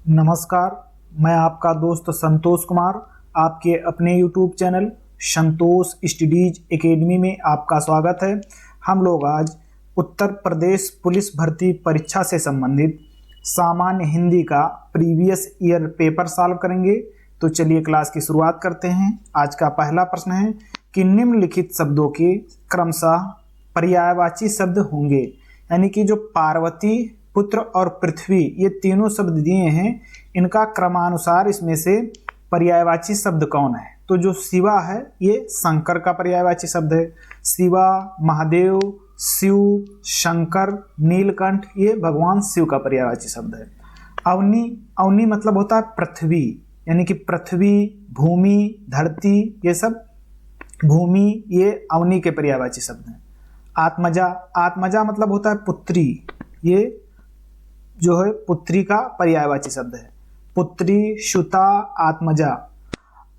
नमस्कार, मैं आपका दोस्त संतोष कुमार आपके अपने YouTube चैनल संतोष स्टडीज एकेडमी में आपका स्वागत है। हम लोग आज उत्तर प्रदेश पुलिस भर्ती परीक्षा से संबंधित सामान्य हिंदी का प्रीवियस ईयर पेपर सॉल्व करेंगे। तो चलिए क्लास की शुरुआत करते हैं। आज का पहला प्रश्न है कि निम्नलिखित शब्दों के क्रमशः पर्यायवाची शब्द होंगे, यानी कि जो पार्वती, पुत्र और पृथ्वी ये तीनों शब्द दिए हैं, इनका क्रमानुसार इसमें से पर्यायवाची शब्द कौन है। तो जो शिवा है ये शंकर का पर्यायवाची शब्द है। शिवा, महादेव, शिव, शंकर, नीलकंठ ये भगवान शिव का पर्यायवाची शब्द है। अवनी, अवनी मतलब होता है पृथ्वी, यानी कि पृथ्वी, भूमि, धरती ये सब भूमि ये अवनी के पर्यायवाची शब्द हैं। आत्मजा, आत्मजा मतलब होता है पुत्री, ये जो है पुत्री का पर्यायवाची शब्द है। पुत्री, शुता, आत्मजा।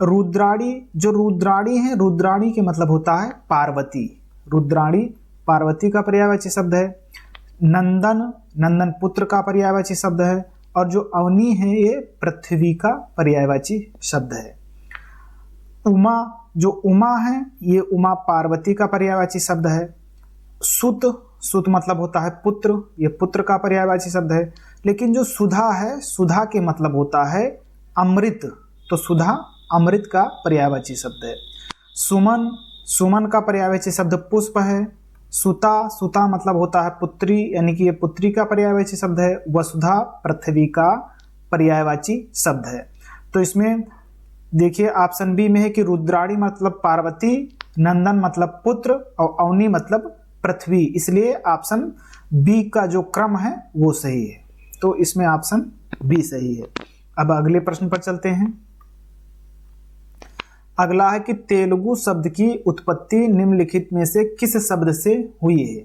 रुद्राणी, जो रुद्राणी है, रुद्राणी के मतलब होता है पार्वती, रुद्राणी पार्वती का पर्यायवाची शब्द है। नंदन, नंदन पुत्र का पर्यायवाची शब्द है। और जो अवनी है ये पृथ्वी का पर्यायवाची शब्द है। उमा, जो उमा है ये उमा पार्वती का पर्यायवाची शब्द है। सुत, सुत मतलब होता है पुत्र, ये पुत्र का पर्यायवाची शब्द है। लेकिन जो सुधा है, सुधा के मतलब होता है अमृत, तो सुधा अमृत का पर्यायवाची शब्द है। सुमन, सुमन का पर्यायवाची शब्द पुष्प है। सुता, सुता मतलब होता है पुत्री, यानी कि ये पुत्री का पर्यायवाची शब्द है। वसुधा पृथ्वी का पर्यायवाची शब्द है। तो इसमें देखिए ऑप्शन बी में है कि रुद्राणी मतलब पार्वती, नंदन मतलब पुत्र और अवनी मतलब पृथ्वी, इसलिए ऑप्शन बी का जो क्रम है वो सही है। तो इसमें ऑप्शन बी सही है। अब अगले प्रश्न पर चलते हैं। अगला है कि तेलुगु शब्द की उत्पत्ति निम्नलिखित में से किस शब्द से हुई है।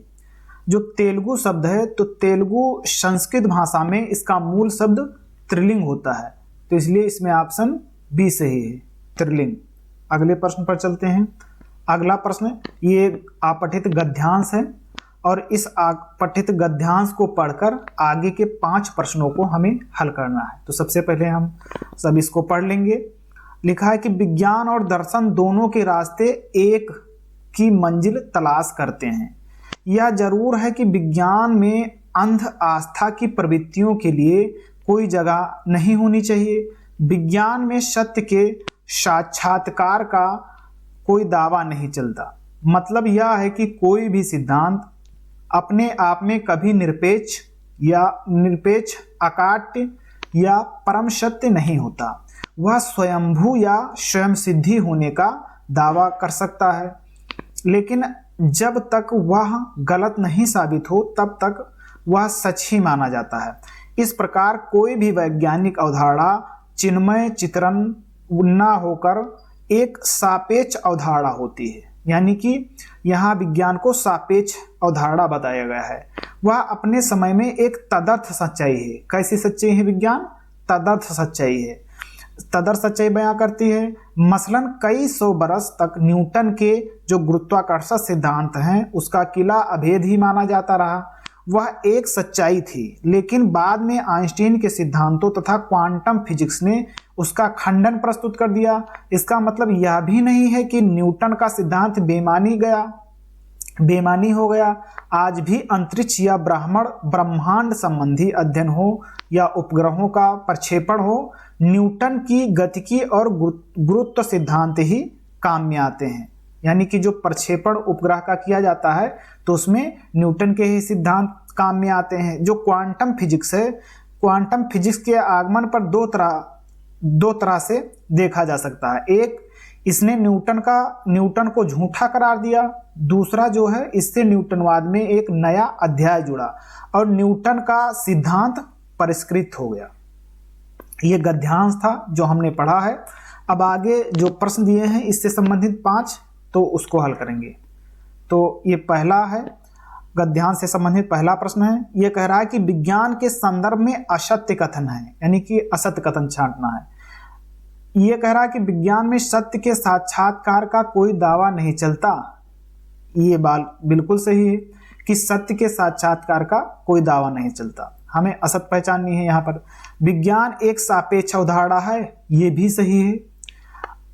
जो तेलुगु शब्द है, तो तेलुगु संस्कृत भाषा में इसका मूल शब्द त्रिलिंग होता है, तो इसलिए इसमें ऑप्शन बी सही है, त्रिलिंग। अगले प्रश्न पर चलते हैं। अगला प्रश्न ये अपठित गद्यांश है और इस पठित गद्यांश को पढ़कर आगे के 5 प्रश्नों को हमें हल करना है। तो सबसे पहले हम सब इसको पढ़ लेंगे। लिखा है कि विज्ञान और दर्शन दोनों के रास्ते एक की मंजिल तलाश करते हैं। यह जरूर है कि विज्ञान में अंध आस्था की प्रवृत्तियों के लिए कोई जगह नहीं होनी चाहिए। विज्ञान में सत्य के साक्षात्कार का कोई दावा नहीं चलता। मतलब यह है कि कोई भी सिद्धांत अपने आप में कभी निरपेक्ष अकाट्य या परम सत्य नहीं होता। वह स्वयंभू या स्वयं सिद्धि होने का दावा कर सकता है, लेकिन जब तक वह गलत नहीं साबित हो तब तक वह सच ही माना जाता है। इस प्रकार कोई भी वैज्ञानिक अवधारणा चिन्मय चित्रण न होकर एक सापेक्ष अवधारणा होती है, यानी कि यहाँ विज्ञान को सापेक्ष अवधारणा बताया गया है। वह अपने समय में एक तदर्थ सच्चाई है। कैसी सच्चाई है विज्ञान? तदर्थ सच्चाई है। तदर्थ सच्चाई बयां करती है। मसलन कई सौ बरस तक न्यूटन के जो गुरुत्वाकर्षण सिद्धांत हैं उसका किला अभेद ही माना जाता रहा। वह एक सच्चाई थी, लेकिन बाद में आइंस्टीन के सिद्धांतों तथा क्वांटम फिजिक्स ने उसका खंडन प्रस्तुत कर दिया। इसका मतलब यह भी नहीं है कि न्यूटन का सिद्धांत बेमानी हो गया। आज भी अंतरिक्ष या ब्रह्मांड संबंधी अध्ययन हो या उपग्रहों का प्रक्षेपण हो, न्यूटन की गतिकी और गुरुत्व सिद्धांत ही काम में आते हैं। यानी कि जो प्रक्षेपण उपग्रह का किया जाता है तो उसमें न्यूटन के ही सिद्धांत काम में आते हैं। जो क्वांटम फिजिक्स है, क्वांटम फिजिक्स के आगमन पर दो तरह से देखा जा सकता है। एक, इसने न्यूटन को झूठा करार दिया। दूसरा जो है, इससे न्यूटनवाद में एक नया अध्याय जुड़ा और न्यूटन का सिद्धांत परिष्कृत हो गया। ये गद्यांश था जो हमने पढ़ा है। अब आगे जो प्रश्न दिए हैं इससे संबंधित 5, तो उसको हल करेंगे। तो ये पहला है, गद्यांश से संबंधित पहला प्रश्न है। ये कह रहा है कि विज्ञान के संदर्भ में असत्य कथन है, यानी कि असत्य कथन छांटना है। ये कह रहा है कि विज्ञान में सत्य के साक्षात्कार का कोई दावा नहीं चलता। ये बात बिल्कुल सही है कि सत्य के साक्षात्कार का कोई दावा नहीं चलता। हमें असत पहचाननी है यहाँ पर। विज्ञान एक सापेक्ष अवधारणा है, ये भी सही है।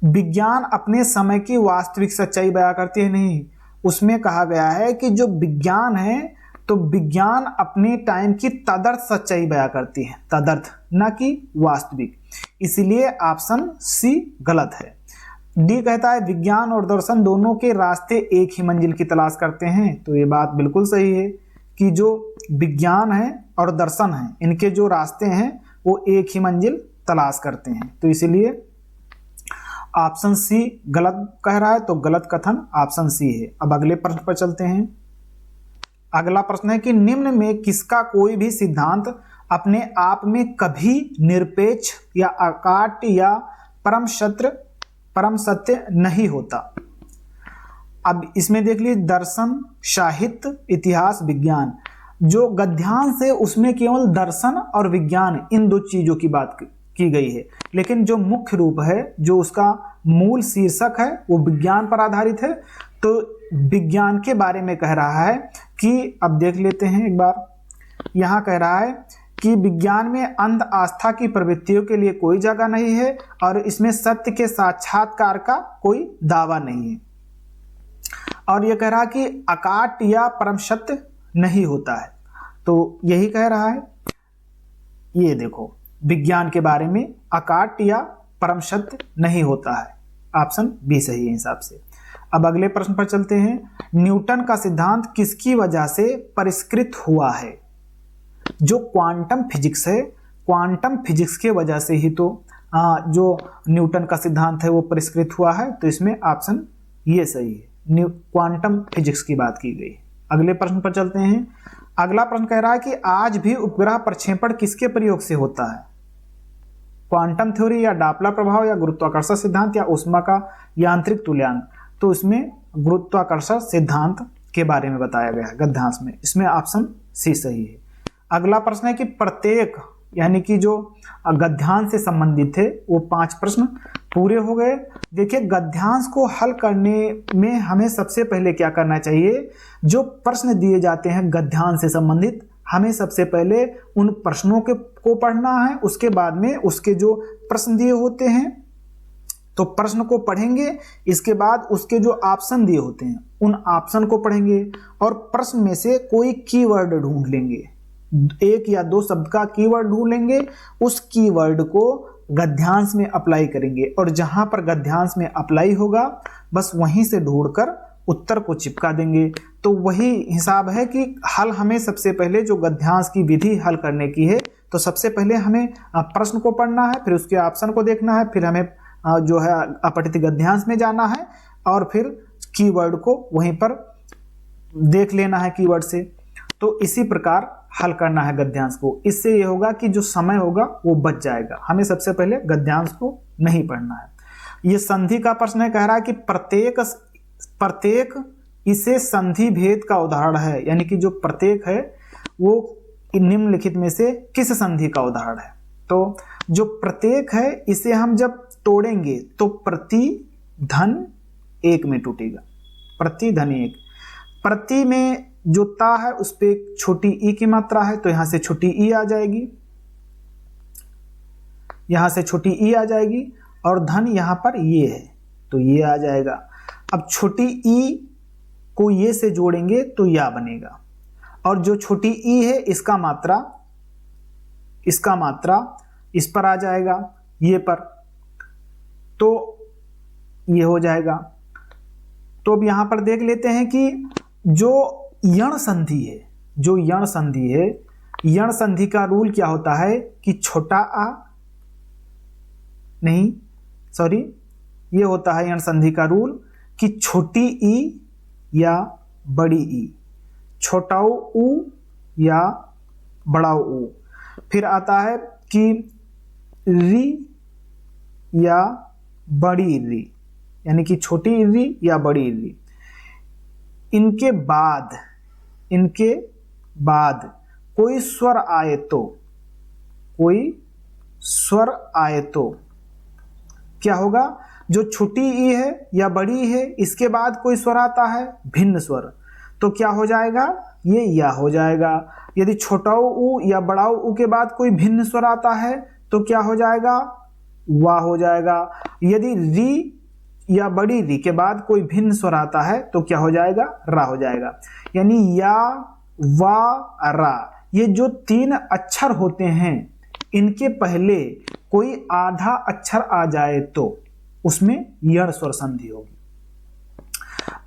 विज्ञान अपने समय की वास्तविक सच्चाई बयां करती है, नहीं, उसमें कहा गया है कि जो विज्ञान है तो विज्ञान अपने टाइम की तदर्थ सच्चाई बयां करती है, तदर्थ, ना कि वास्तविक। इसलिए ऑप्शन सी गलत है। डी कहता है विज्ञान और दर्शन दोनों के रास्ते एक ही मंजिल की तलाश करते हैं, तो ये बात बिल्कुल सही है कि जो विज्ञान है और दर्शन है, इनके जो रास्ते हैं वो एक ही मंजिल तलाश करते हैं। तो इसीलिए ऑप्शन सी गलत कह रहा है, तो गलत कथन ऑप्शन सी है। अब अगले प्रश्न पर चलते हैं। अगला प्रश्न है कि निम्न में किसका कोई भी सिद्धांत अपने आप में कभी निरपेक्ष या अकाट्य या परम सत्य नहीं होता। अब इसमें देख लीजिए, दर्शन, साहित्य, इतिहास, विज्ञान, जो गद्यांश है उसमें केवल दर्शन और विज्ञान, इन दो चीजों की बात की गई है, लेकिन जो मुख्य रूप है, जो उसका मूल शीर्षक है, वो विज्ञान पर आधारित है। तो विज्ञान के बारे में कह रहा है कि, अब देख लेते हैं एक बार, यहां कह रहा है कि विज्ञान में अंध आस्था की प्रवृत्तियों के लिए कोई जगह नहीं है और इसमें सत्य के साक्षात्कार का कोई दावा नहीं है। और यह कह रहा है कि अकाट्य या परम सत्य नहीं होता है, तो यही कह रहा है। ये देखो, विज्ञान के बारे में अकाट्य या परम सत्य नहीं होता है, ऑप्शन बी सही है हिसाब से। अब अगले प्रश्न पर चलते हैं। न्यूटन का सिद्धांत किसकी वजह से परिष्कृत हुआ है? जो क्वांटम फिजिक्स है, क्वांटम फिजिक्स के वजह से ही तो जो न्यूटन का सिद्धांत है वो परिष्कृत हुआ है, तो इसमें ऑप्शन ये सही है, क्वांटम फिजिक्स की बात की गई। अगले प्रश्न पर चलते हैं। अगला प्रश्न कह रहा है कि आज भी उपग्रह प्रक्षेपण किसके प्रयोग से होता है? क्वांटम थ्योरी या डॉपलर प्रभाव या गुरुत्वाकर्षण सिद्धांत या ऊष्मा का यांत्रिक तुल्यांक? तो इसमें गुरुत्वाकर्षण सिद्धांत के बारे में बताया गया है गद्यांश में, इसमें ऑप्शन सी सही है। अगला प्रश्न है कि प्रत्येक, यानी कि जो गद्यांश से संबंधित थे वो 5 प्रश्न पूरे हो गए। देखिए, गद्यांश को हल करने में हमें सबसे पहले क्या करना चाहिए? जो प्रश्न दिए जाते हैं गद्यांश से संबंधित, हमें सबसे पहले उन प्रश्नों को पढ़ना है, उसके बाद में उसके जो प्रश्न दिए होते हैं तो प्रश्न को पढ़ेंगे, इसके बाद उसके जो ऑप्शन दिए होते हैं उन ऑप्शन को पढ़ेंगे और प्रश्न में से कोई कीवर्ड ढूंढ लेंगे, 1 या 2 शब्द का कीवर्ड ढूंढ लेंगे, उस कीवर्ड को गद्यांश में अप्लाई करेंगे और जहां पर गद्यांश में अप्लाई होगा बस वहीं से ढूंढकर उत्तर को चिपका देंगे। तो वही हिसाब है कि हल हमें सबसे पहले जो गद्यांश की विधि हल करने की है, तो सबसे पहले हमें प्रश्न को पढ़ना है, फिर उसके ऑप्शन को देखना है, फिर हमें जो है अपठित गद्यांश में जाना है और फिर कीवर्ड को वहीं पर देख लेना है कीवर्ड से। तो इसी प्रकार हल करना है गद्यांश को। इससे ये होगा कि जो समय होगा वो बच जाएगा। हमें सबसे पहले गद्यांश को नहीं पढ़ना है। ये संधि का प्रश्न है, कह रहा है कि प्रत्येक इसे संधि भेद का उदाहरण है, यानी कि जो प्रत्येक है वो निम्नलिखित में से किस संधि का उदाहरण है? तो जो प्रत्येक है इसे हम जब तोड़ेंगे तो प्रति धन 1 में टूटेगा, प्रति धन 1। प्रति में जो ता है उस पे छोटी ई की मात्रा है, तो यहां से छोटी ई आ जाएगी, यहां से छोटी ई आ जाएगी और धन यहां पर ये है तो ये आ जाएगा। अब छोटी ई को ये से जोड़ेंगे तो या बनेगा और जो छोटी ई है इसका मात्रा इस पर आ जाएगा, ये पर, तो ये हो जाएगा। तो अब यहां पर देख लेते हैं कि जो यण संधि है, यण संधि का रूल क्या होता है कि छोटा आ, नहीं सॉरी, ये होता है यण संधि का रूल कि छोटी ई या बड़ी ई, छोटा ऊ या बड़ा ऊ। फिर आता है कि री या बड़ी री, यानी कि छोटी री या बड़ी री। इनके बाद कोई स्वर आए तो क्या होगा? जो छोटी ई है या बड़ी है इसके बाद कोई स्वर आता है भिन्न स्वर, तो क्या हो जाएगा? ये या हो जाएगा। यदि छोटा ऊ या बड़ा ऊ के बाद कोई भिन्न स्वर आता है तो क्या हो जाएगा, वा हो जाएगा। यदि री या बड़ी री के बाद कोई भिन्न स्वर आता है तो क्या हो जाएगा, रा हो जाएगा। यानी या, वा, रा, ये जो 3 अक्षर होते हैं इनके पहले कोई आधा अक्षर आ जाए तो उसमें यण स्वर संधि होगी।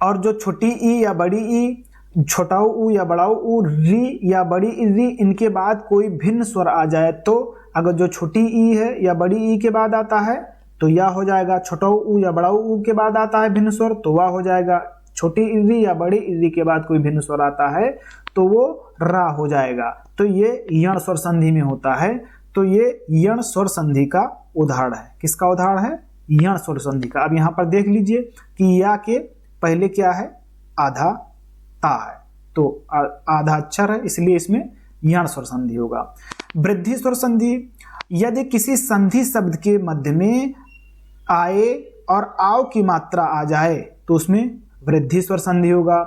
और जो छोटी ई या बड़ी ई, छोटा ऊ या बड़ा ऊ, री या बड़ी री, इनके बाद कोई भिन्न स्वर आ जाए तो अगर जो छोटी ई है या बड़ी ई के बाद आता है तो या हो जाएगा। छोटा ऊ या बड़ा ऊ के बाद आता है भिन्न स्वर तो वा हो जाएगा। छोटी री या बड़ी री के बाद कोई भिन्न स्वर आता है तो वो रा हो जाएगा। तो ये यण स्वर संधि में होता है। तो ये यण स्वर संधि का उदाहरण है। किसका उदाहरण है, यण स्वर संधि का। अब यहाँ पर देख लीजिए कि या के पहले क्या है, आधा ता है, तो आधा अक्षर है, इसलिए इसमें यण स्वर संधि होगा। वृद्धि स्वर संधि, यदि किसी संधि शब्द के मध्य में आए और आओ की मात्रा आ जाए तो उसमें वृद्धि स्वर संधि होगा।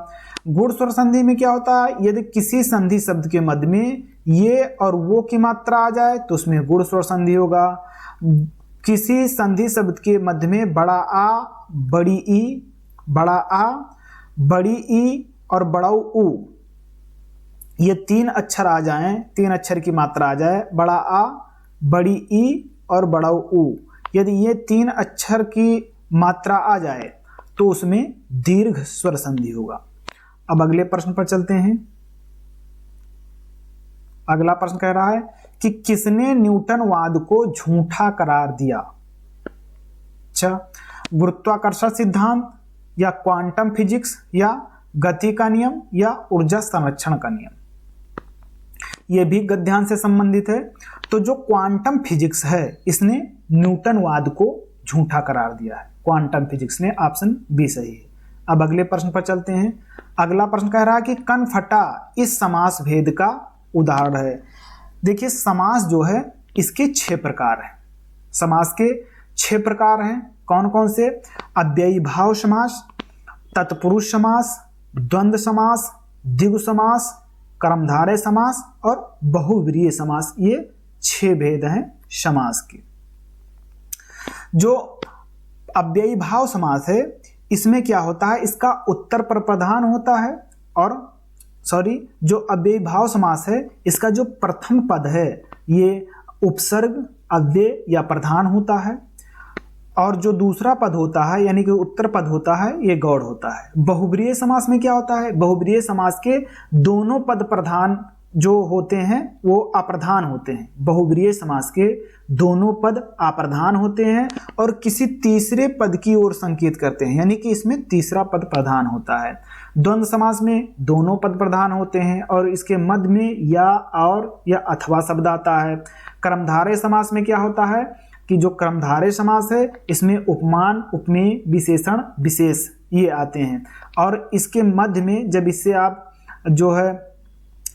गुण स्वर संधि में क्या होता है, यदि किसी संधि शब्द के मध्य में ये और वो की मात्रा आ जाए तो उसमें गुण स्वर संधि होगा। किसी संधि शब्द के मध्य में बड़ा आ, बड़ी ई, बड़ा आ, बड़ी ई और बड़ा ऊ, ये 3 अक्षर आ जाएं, 3 अक्षर की मात्रा आ जाए, बड़ा आ, बड़ी ई और बड़ा ऊ, यदि ये 3 अक्षर की मात्रा आ जाए तो उसमें दीर्घ स्वर संधि होगा। अब अगले प्रश्न पर चलते हैं। अगला प्रश्न कह रहा है कि किसने न्यूटनवाद को झूठा करार दिया। अच्छा, गुरुत्वाकर्षण सिद्धांत या क्वांटम फिजिक्स या गति का नियम या ऊर्जा संरक्षण का नियम, यह भी गद्यांश से संबंधित है। तो जो क्वांटम फिजिक्स है इसने न्यूटनवाद को झूठा करार दिया है। क्वांटम फिजिक्स ने, ऑप्शन बी सही है। अब अगले प्रश्न पर चलते हैं। अगला प्रश्न कह रहा है कि कनफटा इस समास भेद का उदाहरण है। देखिए, समास जो है इसके 6 प्रकार हैं। समास के 6 प्रकार हैं। कौन कौन से, अव्ययी भाव समास, तत्पुरुष समास, द्वंद्व समास, द्विगु समास, कर्मधारय समास और बहुव्रीहि समास। ये 6 भेद हैं समास के। जो अव्ययी भाव समास है इसमें क्या होता है, इसका उत्तर पर प्रधान होता है, और जो अव्ययी भाव समास है इसका जो प्रथम पद है ये उपसर्ग, अव्यय या प्रधान होता है, और जो दूसरा पद होता है यानी कि उत्तर पद होता है ये गौड़ होता है। बहुव्रीहि समास में क्या होता है, बहुव्रीहि समास के दोनों पद प्रधान जो होते हैं वो अप्रधान होते हैं। बहुव्रीहि समास के दोनों पद अप्रधान होते हैं और किसी तीसरे पद की ओर संकेत करते हैं, यानी कि इसमें तीसरा पद प्रधान होता है। द्वंद्व समास में दोनों पद प्रधान होते हैं और इसके मध्य में या, और या अथवा शब्द आता है। कर्मधारय समास में क्या होता है कि जो कर्मधारय समास है इसमें उपमान, उपमेय, विशेषण, विशेष ये आते हैं, और इसके मध्य में जब इससे आप जो है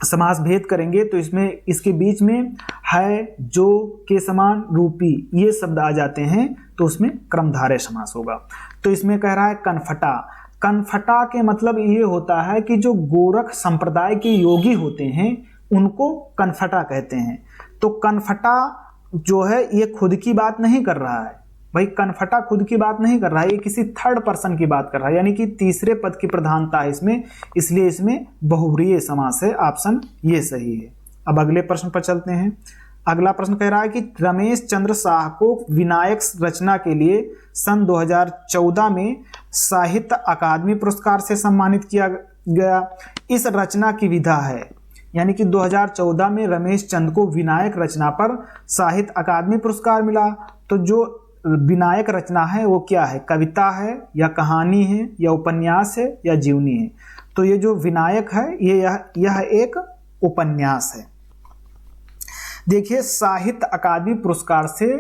समास भेद करेंगे तो इसमें इसके बीच में है, जो, के समान, रूपी ये शब्द आ जाते हैं तो उसमें कर्मधारय समास होगा। तो इसमें कह रहा है कनफटा। कनफटा के मतलब ये होता है कि जो गोरख संप्रदाय के योगी होते हैं उनको कनफटा कहते हैं। तो कनफटा जो है ये खुद की बात नहीं कर रहा है भाई, कनफटा खुद की बात नहीं कर रहा है, ये किसी थर्ड पर्सन की बात कर रहा है, यानी कि तीसरे पद की प्रधानता है इसमें, इसलिए इसमें बहुव्रीहि समास है। ऑप्शन ये सही है। अब अगले प्रश्न पर चलते हैं। अगला प्रश्न कह रहा है कि रमेश चंद्र शाह को विनायक रचना के लिए सन 2014 में साहित्य अकादमी पुरस्कार से सम्मानित किया गया। इस रचना की विधा है, यानी कि 2014 में रमेश चंद को विनायक रचना पर साहित्य अकादमी पुरस्कार मिला। तो जो विनायक रचना है वो क्या है, कविता है या कहानी है या उपन्यास है या जीवनी है। तो ये जो विनायक है यह एक उपन्यास है। देखिए, साहित्य अकादमी पुरस्कार से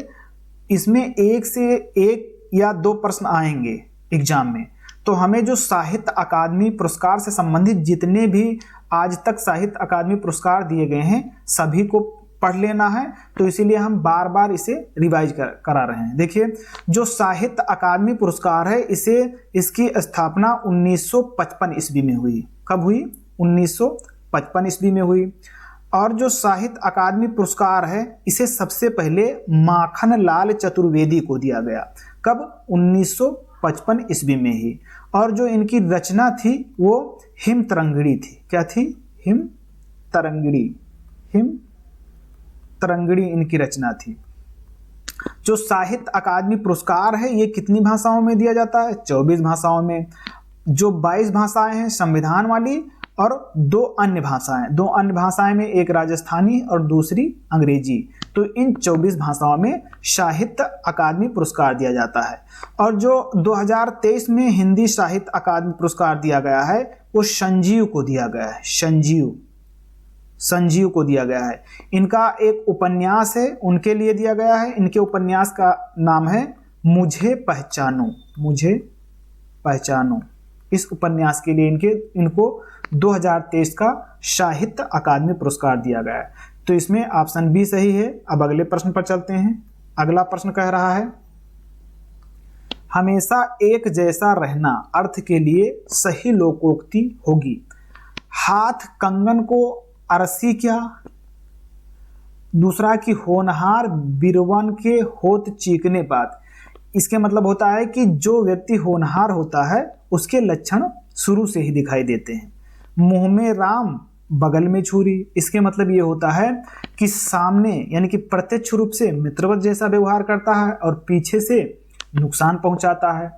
इसमें 1 से 1 या 2 प्रश्न आएंगे एग्जाम में। तो हमें जो साहित्य अकादमी पुरस्कार से संबंधित जितने भी आज तक साहित्य अकादमी पुरस्कार दिए गए हैं सभी को पढ़ लेना है, तो इसीलिए हम बार बार इसे रिवाइज करा रहे हैं। देखिए, जो साहित्य अकादमी पुरस्कार है इसकी स्थापना 1955 ईस्वी में हुई। कब हुई? 1955 ईस्वी में हुई। और जो साहित्य अकादमी पुरस्कार है इसे सबसे पहले माखन लाल चतुर्वेदी को दिया गया। कब? 1955 ईस्वी में ही। और जो इनकी रचना थी वो हिम तरंगिणी थी। क्या थी? हिम तरंगिणी। हिम तरंगिणी इनकी रचना थी। जो साहित्य अकादमी पुरस्कार है ये कितनी भाषाओं में दिया जाता है? 24 भाषाओं में। जो 22 भाषाएं हैं संविधान वाली और 2 अन्य भाषाएं। 2 अन्य भाषाएं में एक राजस्थानी और दूसरी अंग्रेजी। तो इन 24 भाषाओं में साहित्य अकादमी पुरस्कार दिया जाता है। और जो 2023 में हिंदी साहित्य अकादमी पुरस्कार दिया गया है वो संजीव को दिया गया है। संजीव को दिया गया है। इनका एक उपन्यास है, उनके लिए दिया गया है। इनके उपन्यास का नाम है मुझे पहचानो। मुझे पहचानो। इस उपन्यास के लिए इनको 2023 का साहित्य अकादमी पुरस्कार दिया गया है। तो इसमें ऑप्शन बी सही है। अब अगले प्रश्न पर चलते हैं। अगला प्रश्न कह रहा है हमेशा एक जैसा रहना अर्थ के लिए सही लोकोक्ति होगी। हाथ कंगन को अरसी क्या। दूसरा कि होनहार बिरवन के होत चीकने बात। इसके मतलब होता है कि जो व्यक्ति होनहार होता है उसके लक्षण शुरू से ही दिखाई देते हैं। मुंह में राम बगल में छुरी। इसके मतलब ये होता है कि सामने यानी कि प्रत्यक्ष रूप से मित्रवत जैसा व्यवहार करता है और पीछे से नुकसान पहुंचाता है।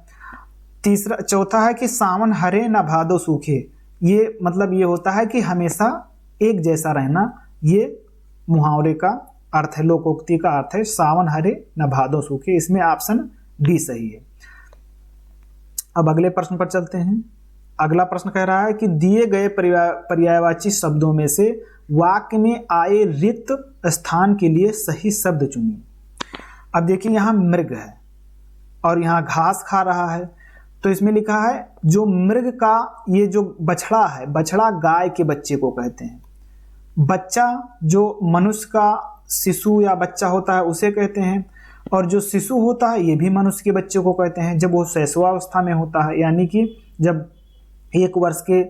चौथा है कि सावन हरे न भादो सूखे। ये मतलब ये होता है कि हमेशा एक जैसा रहना। ये मुहावरे का अर्थ है, लोकोक्ति का अर्थ है सावन हरे न भादो सूखे। इसमें ऑप्शन डी सही है। अब अगले प्रश्न पर चलते हैं। अगला प्रश्न कह रहा है कि दिए गए पर्यायवाची शब्दों में से वाक्य में आए रिक्त स्थान के लिए सही शब्द चुनिए। अब देखिए यहाँ मृग है और यहाँ घास खा रहा है। तो इसमें लिखा है जो मृग का ये जो बछड़ा है, बछड़ा गाय के बच्चे को कहते हैं। बच्चा जो मनुष्य का शिशु या बच्चा होता है उसे कहते हैं। और जो शिशु होता है ये भी मनुष्य के बच्चे को कहते हैं जब वो शैशवावस्था में होता है, यानी कि जब 1 वर्ष के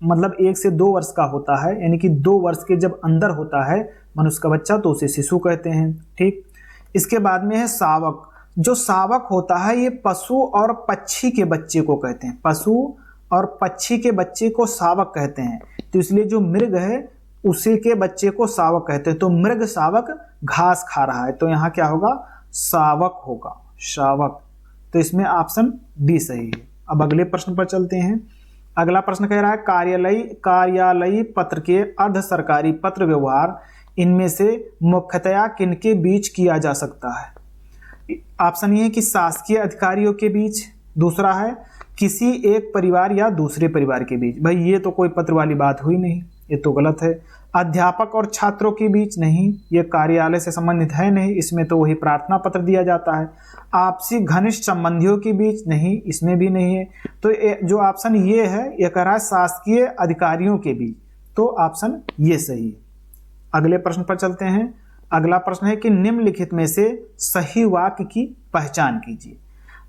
मतलब 1 से 2 वर्ष का होता है, यानी कि 2 वर्ष के जब अंदर होता है मनुष्य का बच्चा तो उसे शिशु कहते हैं। ठीक। इसके बाद में है शावक। जो शावक होता है ये पशु और पक्षी के बच्चे को कहते हैं। पशु और पक्षी के बच्चे को शावक कहते हैं। तो इसलिए जो मृग है उसी के बच्चे को शावक कहते हैं। तो मृग शावक घास खा रहा है, तो यहाँ क्या होगा? शावक होगा, शावक। तो इसमें ऑप्शन डी सही है। अब अगले प्रश्न पर चलते हैं। अगला प्रश्न कह रहा है कार्यालयी पत्र के अर्ध सरकारी पत्र व्यवहार इनमें से मुख्यतया किनके बीच किया जा सकता है? ऑप्शन ये है कि शासकीय अधिकारियों के बीच। दूसरा है किसी एक परिवार या दूसरे परिवार के बीच। भाई ये तो कोई पत्र वाली बात हुई नहीं, ये तो गलत है। अध्यापक और छात्रों के बीच नहीं, ये कार्यालय से संबंधित है नहीं, इसमें तो वही प्रार्थना पत्र दिया जाता है। आपसी घनिष्ठ संबंधियों के बीच नहीं, इसमें भी नहीं है। तो जो ऑप्शन ये है ये कह रहा है शासकीय अधिकारियों के बीच, तो ऑप्शन ये सही है। अगले प्रश्न पर चलते हैं। अगला प्रश्न है कि निम्नलिखित में से सही वाक्य की पहचान कीजिए।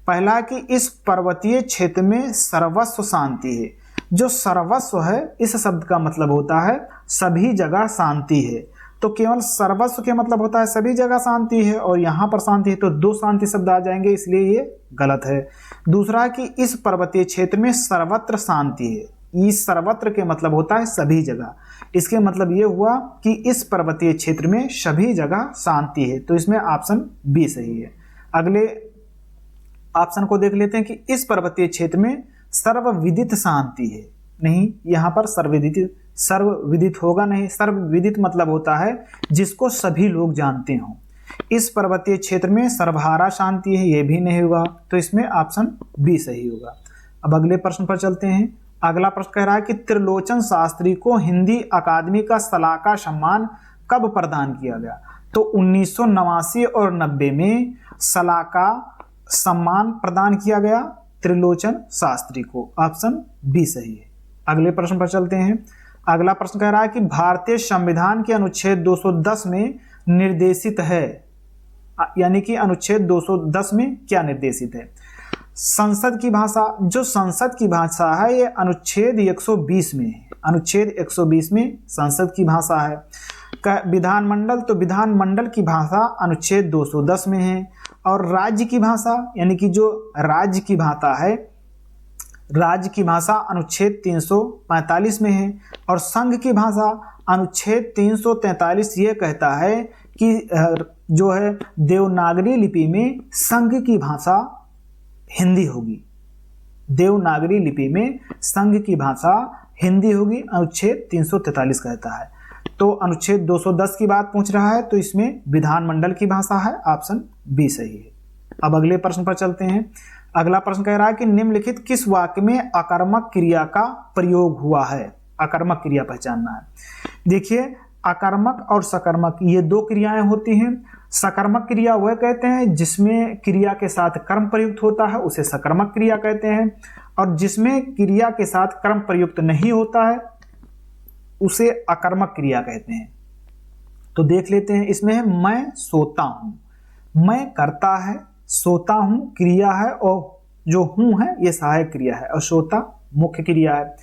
पहला कि इस पर्वतीय क्षेत्र में सर्वस्व शांति है। जो सर्वस्व है इस शब्द का मतलब होता है सभी जगह शांति है। तो केवल सर्वस्व के मतलब होता है सभी जगह शांति है और यहाँ पर शांति है, तो 2 शांति शब्द आ जाएंगे, इसलिए ये गलत है। दूसरा कि इस पर्वतीय क्षेत्र में सर्वत्र शांति है। इस सर्वत्र के मतलब होता है सभी जगह। इसके मतलब ये हुआ कि इस पर्वतीय क्षेत्र में सभी जगह शांति है, तो इसमें ऑप्शन बी सही है। अगले ऑप्शन को देख लेते हैं कि इस पर्वतीय क्षेत्र में सर्वविदित शांति है। नहीं, यहाँ पर सर्वविदित होगा नहीं। सर्वविदित मतलब होता है जिसको सभी लोग जानते हों। इस पर्वतीय क्षेत्र में सर्वहारा शांति है, ये भी नहीं होगा, तो इसमें ऑप्शन बी सही होगा। अब अगले प्रश्न पर चलते हैं। अगला प्रश्न कह रहा है कि त्रिलोचन शास्त्री को हिंदी अकादमी का सलाका सम्मान कब प्रदान किया गया? तो 1989 और 90 में सलाका सम्मान प्रदान किया गया त्रिलोचन शास्त्री को। ऑप्शन बी सही है। अगले प्रश्न पर चलते हैं। अगला प्रश्न कह रहा है कि भारतीय संविधान के अनुच्छेद 210 में निर्देशित है, यानी कि अनुच्छेद 210 में क्या निर्देशित है? संसद की भाषा। जो संसद की भाषा है ये अनुच्छेद 120 में है। अनुच्छेद 120 में संसद की भाषा है। विधानमंडल, तो विधानमंडल की भाषा अनुच्छेद 210 में है। और राज्य की भाषा यानी कि जो राज्य की भाषा है, राज्य की भाषा अनुच्छेद 345 में है। और संघ की भाषा अनुच्छेद 343 ये कहता है कि जो है देवनागरी लिपि में संघ की भाषा हिंदी होगी। देवनागरी लिपि में संघ की भाषा हिंदी होगी, अनुच्छेद 343 कहता है। तो अनुच्छेद 210 की बात पूछ रहा है, तो इसमें विधानमंडल की भाषा है, ऑप्शन बी सही है। अब अगले प्रश्न पर चलते हैं। अगला प्रश्न कह रहा है कि निम्नलिखित किस वाक्य में अकर्मक क्रिया का प्रयोग हुआ है। अकर्मक क्रिया पहचानना है। देखिए, अकर्मक और सकर्मक ये दो क्रियाएं होती हैं। सकर्मक क्रिया वह कहते हैं जिसमें क्रिया के साथ कर्म प्रयुक्त होता है, उसे सकर्मक क्रिया कहते हैं। और जिसमें क्रिया के साथ कर्म प्रयुक्त नहीं होता है उसे अकर्मक क्रिया कहते हैं। तो देख लेते हैं, इसमें है मैं सोता हूं। मैं करता है, सोता हूं क्रिया है, और जो हूं है ये सहायक क्रिया है, और सोता मुख्य क्रिया है।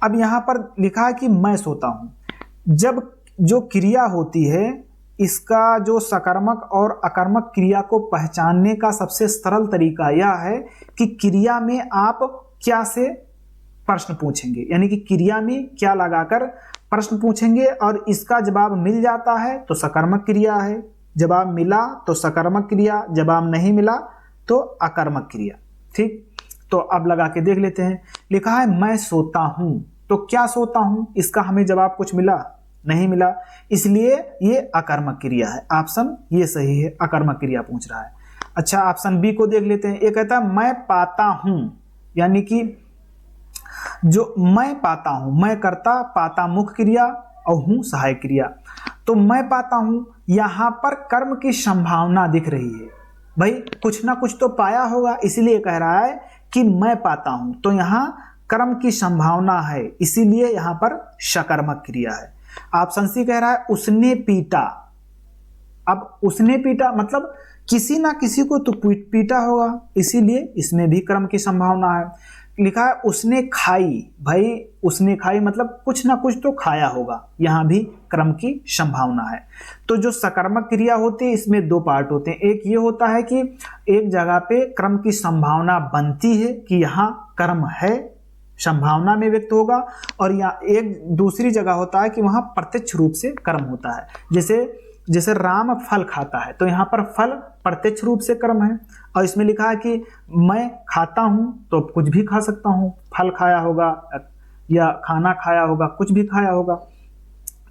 अब यहां पर लिखा है कि मैं सोता हूं। जब जो क्रिया होती है, इसका जो सकर्मक और अकर्मक क्रिया को पहचानने का सबसे सरल तरीका यह है कि क्रिया में आप क्या से प्रश्न पूछेंगे, यानी कि क्रिया में क्या लगाकर प्रश्न पूछेंगे, और इसका जवाब मिल जाता है तो सकर्मक क्रिया है, जवाब मिला तो सकर्मक क्रिया, जवाब नहीं मिला तो अकर्मक क्रिया। ठीक, तो अब लगा के देख लेते हैं। लिखा है मैं सोता हूं, तो क्या सोता हूं, इसका हमें जवाब कुछ मिला नहीं मिला, इसलिए ये अकर्मक क्रिया है। ऑप्शन ये सही है, अकर्मक क्रिया पूछ रहा है। अच्छा, ऑप्शन बी को देख लेते हैं। ये कहता है मैं पाता हूं, यानी कि जो मैं पाता हूं, मैं करता, पाता मुख्य क्रिया और हूं सहायक क्रिया। तो मैं पाता हूं, यहां पर कर्म की संभावना दिख रही है। भाई कुछ ना कुछ तो पाया होगा, इसीलिए कह रहा है कि मैं पाता हूं, तो यहां कर्म की संभावना है, इसीलिए यहां पर सकर्मक क्रिया है। ऑप्शन सी कह रहा है उसने पीटा। अब उसने पीटा मतलब किसी ना किसी को तो पीटा होगा, इसीलिए इसमें भी कर्म की संभावना है। लिखा है उसने खाई, भाई उसने खाई मतलब कुछ ना कुछ तो खाया होगा, यहां भी कर्म की संभावना है। तो जो सकर्मक क्रिया होती है इसमें दो पार्ट होते हैं। एक ये होता है कि एक जगह पे कर्म की संभावना बनती है कि यहाँ कर्म है, संभावना में व्यक्त होगा, और या एक दूसरी जगह होता है कि वहां प्रत्यक्ष रूप से कर्म होता है। जैसे राम फल खाता है, तो यहाँ पर फल प्रत्यक्ष रूप से कर्म है। और इसमें लिखा है कि मैं खाता हूं, तो कुछ भी खा सकता हूं, फल खाया होगा या खाना खाया होगा, कुछ भी खाया होगा।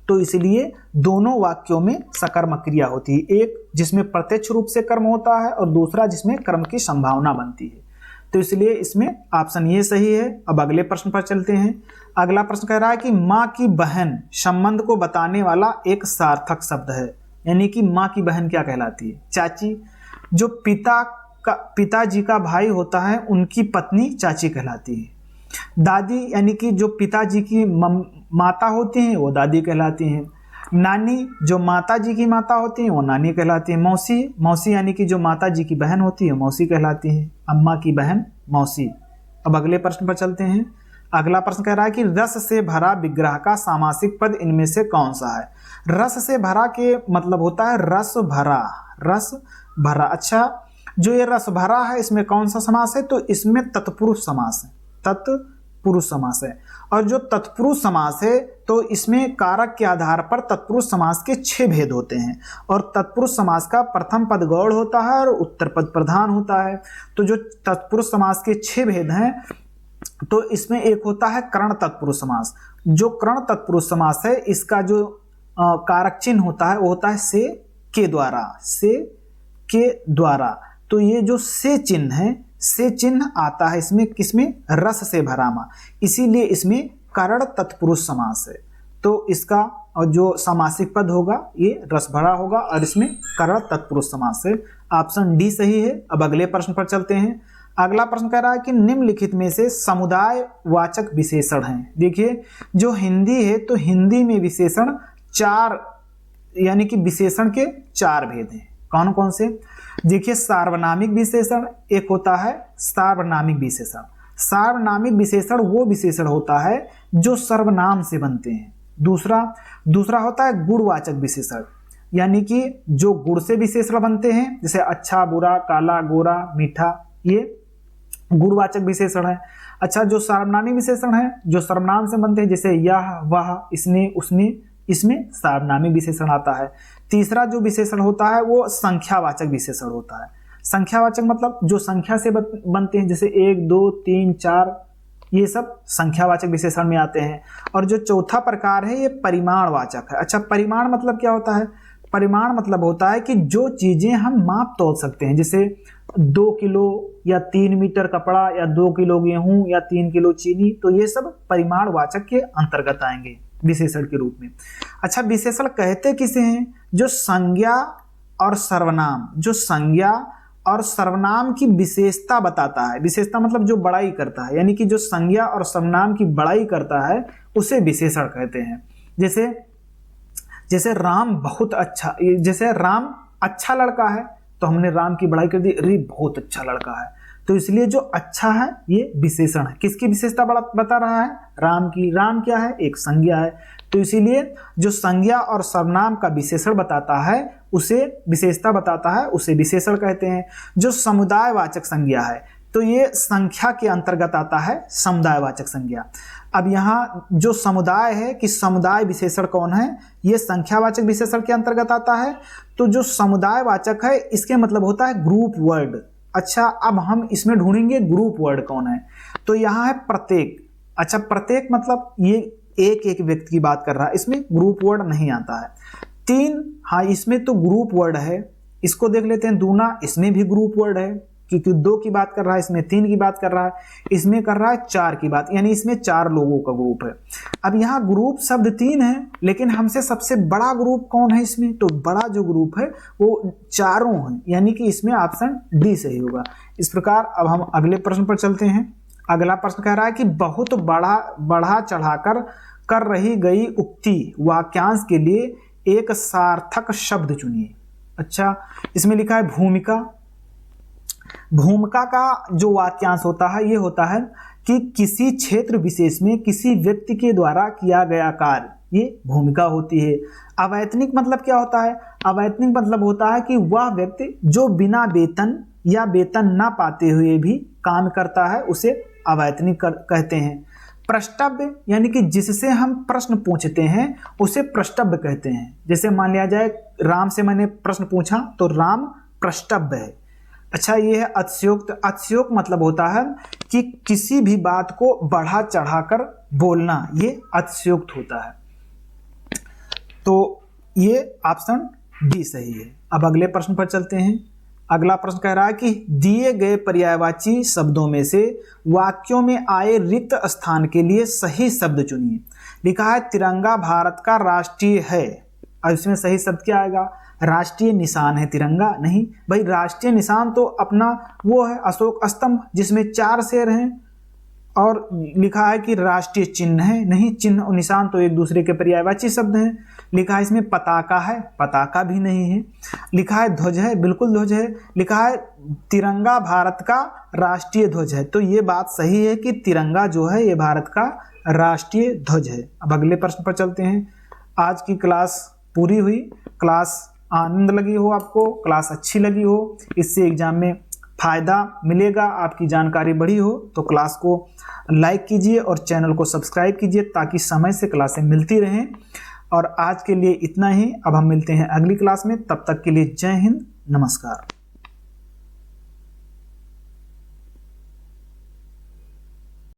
तो इसलिए दोनों वाक्यों में सकर्मक क्रिया होती है, एक जिसमें प्रत्यक्ष रूप से कर्म होता है और दूसरा जिसमें कर्म की संभावना बनती है। तो इसलिए इसमें ऑप्शन ये सही है। अब अगले प्रश्न पर चलते हैं। अगला प्रश्न कह रहा है कि माँ की बहन संबंध को बताने वाला एक सार्थक शब्द है, यानी कि माँ की बहन क्या कहलाती है, चाची। जो पिताजी का भाई होता है उनकी पत्नी चाची कहलाती है। दादी यानी कि जो पिताजी की माता होती हैं वो दादी कहलाती हैं। नानी जो माता जी की माता होती है वो नानी कहलाती है। मौसी यानी कि जो माता जी की बहन होती है मौसी कहलाती है। अम्मा की बहन मौसी। अब अगले प्रश्न पर चलते हैं। अगला प्रश्न कह रहा है कि रस से भरा विग्रह का सामासिक पद इनमें से कौन सा है। रस से भरा के मतलब होता है रस भरा, रस भरा। अच्छा, जो ये रस भरा है इसमें कौन सा समास है, तो इसमें तत्पुरुष समास है, तत्पुरुष समास है। और जो तत्पुरुष समास है तो इसमें कारक के आधार पर तत्पुरुष समास के 6 भेद होते हैं, और तत्पुरुष समास का प्रथम पद गौड़ होता है और उत्तर पद प्रधान होता है। तो जो तत्पुरुष समास के 6 भेद हैं, तो इसमें एक होता है कर्ण तत्पुरुष समास। जो कर्ण तत्पुरुष समास है इसका जो कारक चिन्ह होता है वो होता है से के द्वारा, से के द्वारा। तो ये जो से चिन्ह है, से चिन्ह आता है इसमें किसमें, रस से भरा मां, इसीलिए इसमें कर्ण तत्पुरुष समास है। तो इसका और जो समासिक पद होगा ये रस भरा होगा और इसमें कर्ण तत्पुरुष समास है। ऑप्शन डी सही है। अब अगले प्रश्न पर चलते हैं। अगला प्रश्न कह रहा है कि निम्नलिखित में से समुदाय वाचक विशेषण हैं। देखिए, जो हिंदी है तो हिंदी में विशेषण 4 यानी कि विशेषण के 4 भेद हैं। कौन कौन से, देखिए सार्वनामिक विशेषण एक होता है, सार्वनामिक विशेषण। सार्वनामिक विशेषण वो विशेषण होता है जो सर्वनाम से बनते हैं। दूसरा होता है गुणवाचक विशेषण, यानी कि जो गुण से विशेषण बनते हैं, जैसे अच्छा, बुरा, काला, गोरा, मीठा, ये गुणवाचक विशेषण है। अच्छा, जो सार्वनामिक विशेषण है जो सर्वनाम से बनते हैं, जैसे यह, वह, इसने, उसने, इसमें सार्वनामिक विशेषण आता है। तीसरा जो विशेषण होता है वो संख्यावाचक विशेषण होता है। संख्यावाचक मतलब जो संख्या से बनते हैं, जैसे 1, 2, 3, 4, ये सब संख्यावाचक विशेषण में आते हैं। और जो चौथा प्रकार है ये परिमाणवाचक है। अच्छा, परिमाण मतलब क्या होता है? परिमाण मतलब होता है कि जो चीजें हम माप तोल सकते हैं, जैसे 2 किलो या 3 मीटर कपड़ा या 2 किलो गेहूं या 3 किलो चीनी, तो ये सब परिमाणवाचक के अंतर्गत आएंगे विशेषण के रूप में। अच्छा, विशेषण कहते किसे हैं? जो संज्ञा और सर्वनाम, जो संज्ञा और सर्वनाम की विशेषता बताता है। विशेषता मतलब जो बड़ाई करता है, यानी कि जो संज्ञा और सर्वनाम की बड़ाई करता है उसे विशेषण कहते हैं। जैसे राम बहुत अच्छा, जैसे राम अच्छा लड़का है तो हमने राम की बड़ाई कर दी, अरे बहुत अच्छा लड़का है, तो इसलिए जो अच्छा है ये विशेषण है। किसकी विशेषता बता रहा है? राम की। राम क्या है? एक संज्ञा है, तो इसीलिए जो संज्ञा और सर्वनाम का विशेषण बताता है उसे विशेषता बताता है, उसे विशेषण कहते हैं। जो समुदायवाचक संज्ञा है तो ये संख्या के अंतर्गत आता है, समुदायवाचक संज्ञा। अब यहाँ जो समुदाय है कि समुदाय विशेषण कौन है, ये संख्यावाचक विशेषण के अंतर्गत आता है। तो जो समुदायवाचक है इसके मतलब होता है ग्रुप वर्ड। अच्छा, अब हम इसमें ढूंढेंगे ग्रुप वर्ड कौन है, तो यहाँ है प्रत्येक। अच्छा, प्रत्येक मतलब ये एक एक व्यक्ति की बात कर रहा है, इसमें ग्रुप वर्ड नहीं आता है। 3, हाँ इसमें तो ग्रुप वर्ड है, इसको देख लेते हैं। दूना, इसमें भी ग्रुप वर्ड है क्योंकि 2 की बात कर रहा है, इसमें 3 की बात कर रहा है, इसमें कर रहा है 4 की बात, यानी इसमें 4 लोगों का ग्रुप है। अब यहाँ ग्रुप शब्द 3 है, लेकिन हमसे सबसे बड़ा ग्रुप कौन है इसमें? तो बड़ा जो ग्रुप है वो चारों है, यानी कि इसमें ऑप्शन डी सही होगा। इस प्रकार अब हम अगले प्रश्न पर चलते हैं। अगला प्रश्न कह रहा है कि बहुत बढ़ा चढ़ाकर कर रही गई उक्ति वाक्यांश के लिए एक सार्थक शब्द चुनिए। अच्छा, इसमें लिखा है भूमिका। भूमिका का जो वाक्यांश होता है ये होता है कि किसी क्षेत्र विशेष में किसी व्यक्ति के द्वारा किया गया कार्य, ये भूमिका होती है। अवैतनिक मतलब क्या होता है? अवैतनिक मतलब होता है कि वह व्यक्ति जो बिना वेतन या वेतन ना पाते हुए भी काम करता है उसे अवैतनिक कहते हैं। प्रष्टव्य यानी कि जिससे हम प्रश्न पूछते हैं उसे प्रष्टव्य कहते हैं। जैसे मान लिया जाए राम से मैंने प्रश्न पूछा तो राम प्रष्टव्य है। अच्छा, ये है अतिशयोक्त। अतिशयोक्त मतलब होता है कि किसी भी बात को बढ़ा चढ़ाकर बोलना, ये अतिशयोक्त होता है। तो ये ऑप्शन डी सही है। अब अगले प्रश्न पर चलते हैं। अगला प्रश्न कह रहा है कि दिए गए पर्यायवाची शब्दों में से वाक्यों में आए रिक्त स्थान के लिए सही शब्द चुनिए। लिखा है तिरंगा भारत का राष्ट्रीय है। अब इसमें सही शब्द क्या आएगा? राष्ट्रीय निशान है तिरंगा? नहीं भाई, राष्ट्रीय निशान तो अपना वो है अशोक स्तंभ जिसमें 4 शेर हैं। और लिखा है कि राष्ट्रीय चिन्ह है? नहीं, चिन्ह और निशान तो एक दूसरे के पर्यायवाची शब्द हैं। लिखा है इसमें पताका है? पताका भी नहीं है। लिखा है ध्वज है? बिल्कुल ध्वज है। लिखा है तिरंगा भारत का राष्ट्रीय ध्वज है, तो ये बात सही है कि तिरंगा जो है ये भारत का राष्ट्रीय ध्वज है। अब अगले प्रश्न पर चलते हैं। आज की क्लास पूरी हुई। क्लास आनंद लगी हो आपको, क्लास अच्छी लगी हो, इससे एग्जाम में फायदा मिलेगा, आपकी जानकारी बढ़ी हो, तो क्लास को लाइक कीजिए और चैनल को सब्सक्राइब कीजिए ताकि समय से क्लासें मिलती रहें। और आज के लिए इतना ही। अब हम मिलते हैं अगली क्लास में, तब तक के लिए जय हिंद, नमस्कार।